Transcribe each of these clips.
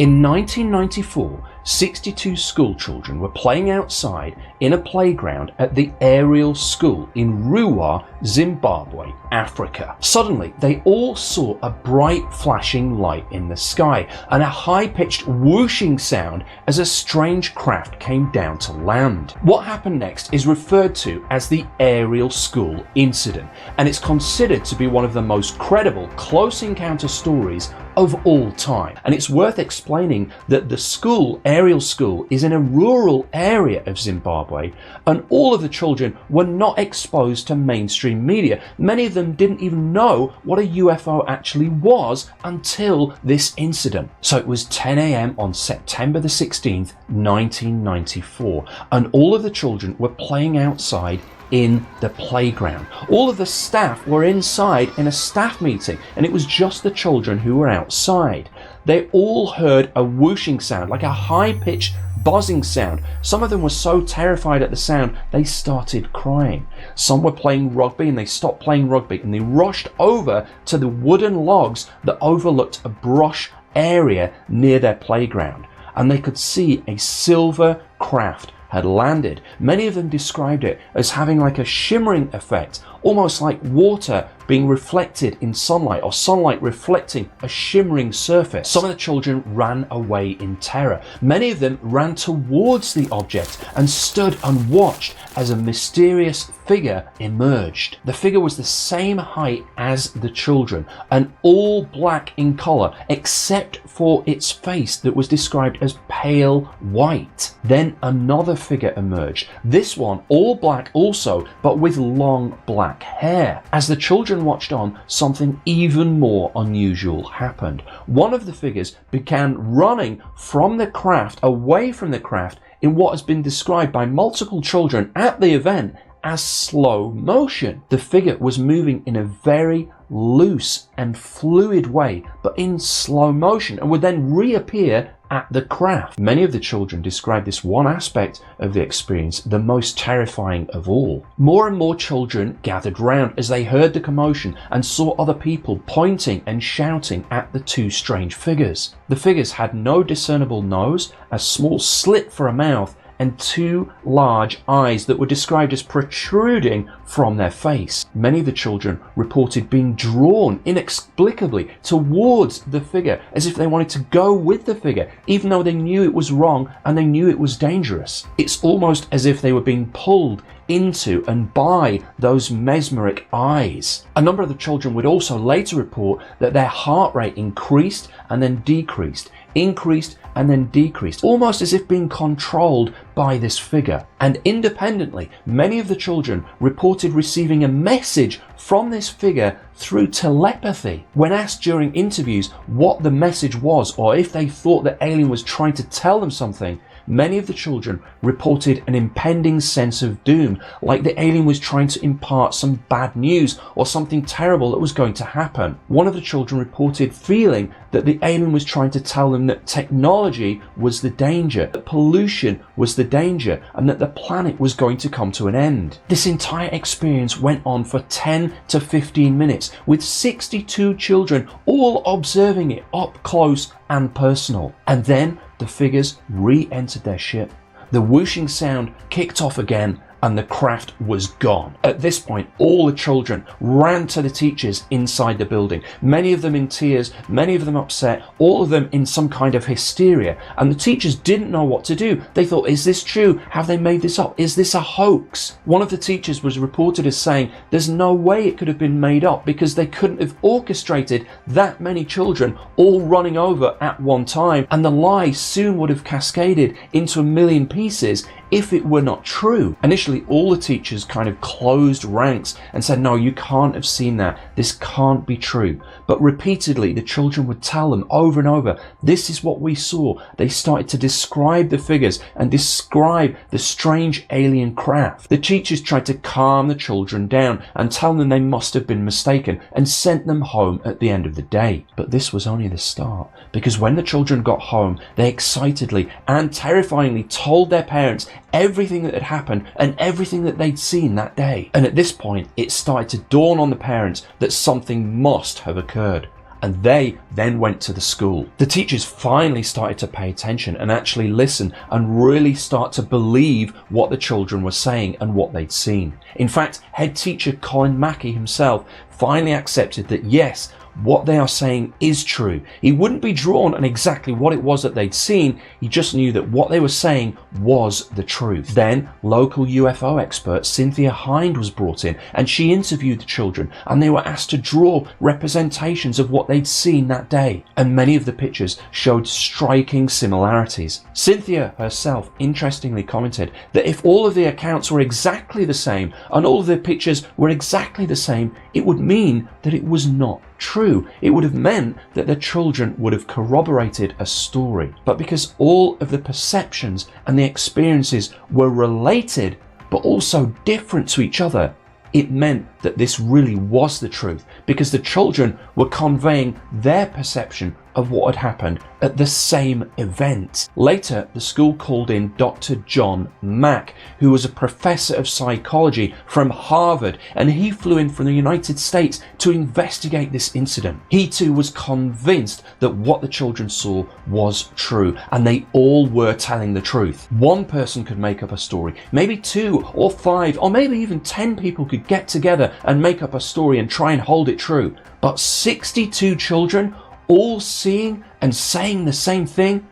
In 1994, 62 school children were playing outside in a playground at the Aerial School in Ruwa, Zimbabwe, Africa. Suddenly, they all saw a bright flashing light in the sky and a high-pitched whooshing sound as a strange craft came down to land. What happened next is referred to as the Aerial School incident, and it's considered to be one of the most credible close encounter stories of all time. And it's worth explaining that the Aerial School is in a rural area of Zimbabwe, and all of the children were not exposed to mainstream media. Many of them didn't even know what a UFO actually was until this incident. So it was 10 a.m. on September the 16th, 1994, and all of the children were playing outside in the playground. All of the staff were inside in a staff meeting, and it was just the children who were outside. They all heard a whooshing sound, like a high-pitched buzzing sound. Some of them were so terrified at the sound they started crying. Some were playing rugby and they stopped playing rugby and they rushed over to the wooden logs that overlooked a brush area near their playground, and they could see a silver craft had landed. Many of them described it as having like a shimmering effect, almost like water being reflected in sunlight, or sunlight reflecting a shimmering surface. Some of the children ran away in terror. Many of them ran towards the object and stood and watched as a mysterious figure emerged. The figure was the same height as the children and all black in color except for its face that was described as pale white. Then another figure emerged, this one all black also, but with long black hair. As the children watched on, something even more unusual happened. One of the figures began running from the craft, away from the craft, in what has been described by multiple children at the event as slow motion. The figure was moving in a very loose and fluid way, but in slow motion, and would then reappear at the craft. Many of the children described this one aspect of the experience the most terrifying of all. More and more children gathered round as they heard the commotion and saw other people pointing and shouting at the two strange figures. The figures had no discernible nose, a small slit for a mouth, and two large eyes that were described as protruding from their face. Many of the children reported being drawn inexplicably towards the figure, as if they wanted to go with the figure, even though they knew it was wrong and they knew it was dangerous. It's almost as if they were being pulled into and by those mesmeric eyes. A number of the children would also later report that their heart rate increased and then decreased, increased and then decreased, almost as if being controlled by this figure. And independently, many of the children reported receiving a message from this figure through telepathy. When asked during interviews what the message was, or if they thought the alien was trying to tell them something, many of the children reported an impending sense of doom, like the alien was trying to impart some bad news or something terrible that was going to happen. One of the children reported feeling that the alien was trying to tell them that technology was the danger, that pollution was the danger, and that the planet was going to come to an end. This entire experience went on for 10 to 15 minutes, with 62 children all observing it up close and personal. And then the figures re-entered their ship. The whooshing sound kicked off again, and the craft was gone. At this point, all the children ran to the teachers inside the building, many of them in tears, many of them upset, all of them in some kind of hysteria, and the teachers didn't know what to do. They thought, is this true? Have they made this up? Is this a hoax? One of the teachers was reported as saying there's no way it could have been made up because they couldn't have orchestrated that many children all running over at one time, and the lie soon would have cascaded into a million pieces if it were not true. Initially, all the teachers kind of closed ranks and said, no, you can't have seen that. This can't be true. But repeatedly, the children would tell them over and over, this is what we saw. They started to describe the figures and describe the strange alien craft. The teachers tried to calm the children down and tell them they must have been mistaken and sent them home at the end of the day. But this was only the start, because when the children got home, they excitedly and terrifyingly told their parents everything that had happened and everything that they'd seen that day. And at this point, it started to dawn on the parents that something must have occurred. and they then went to the school. The teachers finally started to pay attention and actually listen and really start to believe what the children were saying and what they'd seen. In fact, head teacher Colin Mackey himself finally accepted that yes, what they are saying is true. He wouldn't be drawn on exactly what it was that they'd seen, he just knew that what they were saying was the truth. Then local UFO expert Cynthia Hind was brought in, and she interviewed the children, and they were asked to draw representations of what they'd seen that day, and many of the pictures showed striking similarities. Cynthia herself interestingly commented that if all of the accounts were exactly the same and all of the pictures were exactly the same, it would mean that it was not true. It would have meant that the children would have corroborated a story. But because all of the perceptions and the experiences were related but also different to each other, it meant that this really was the truth, because the children were conveying their perception of what had happened at the same event. Later, the school called in Dr. John Mack, who was a professor of psychology from Harvard, and he flew in from the United States to investigate this incident. He too was convinced that what the children saw was true, and they all were telling the truth. One person could make up a story, maybe 2 or 5 or maybe even 10 people could get together and make up a story and try and hold it true. But 62 children all seeing and saying the same thing,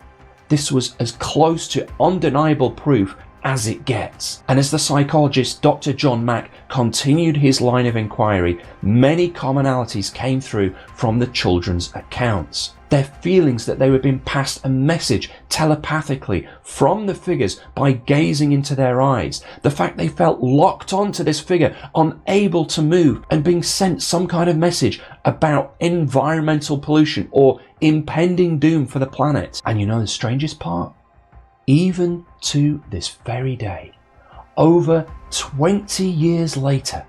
this was as close to undeniable proof as it gets. And as the psychologist Dr. John Mack continued his line of inquiry, many commonalities came through from the children's accounts. Their feelings that they were being passed a message telepathically from the figures by gazing into their eyes. The fact they felt locked onto this figure, unable to move, and being sent some kind of message about environmental pollution or impending doom for the planet. And you know the strangest part? Even to this very day, over 20 years later,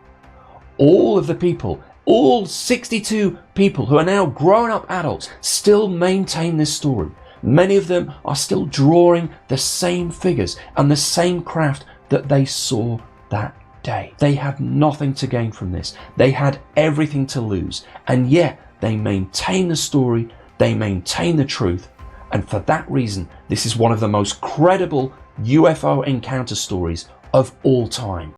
all of the people, all 62 people who are now grown up adults, still maintain this story. Many of them are still drawing the same figures and the same craft that they saw that day. They had nothing to gain from this. They had everything to lose. And yet they maintain the story, they maintain the truth. And for that reason, this is one of the most credible UFO encounter stories of all time.